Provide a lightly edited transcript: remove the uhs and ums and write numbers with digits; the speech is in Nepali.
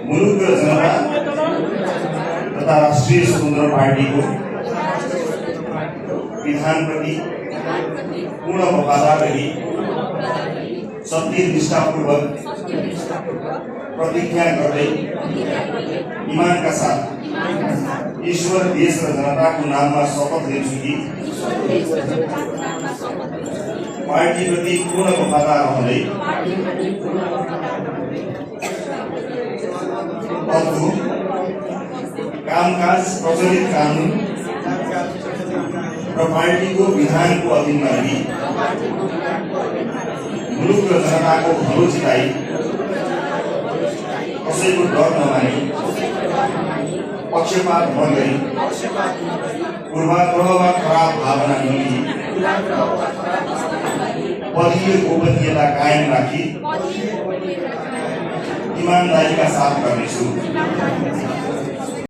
मुलुक र जनता तथा राष्ट्रिय स्वतन्त्र पार्टीको विधानप्रति पूर्ण वफादार रही सत्यनिष्ठापूर्वक प्रतिज्ञा गर्दै ईमानका साथ ईश्वर, देश र जनताको नाममा शपथ लिन्छु कि पार्टीप्रति पूर्ण वफादार रहँदै अर्थु कामकाज, प्रचलित कानुन र पार्टीको विधानको अधीनमा रही मुलुक र जनताको भलो चिताई कसैको डर नमानी पक्षपात नगरी पूर्वाग्रह वा खराब भावना नलिई पदीय गोपनीयता कायम राखी ईमानदारीका साथ गर्नेछु।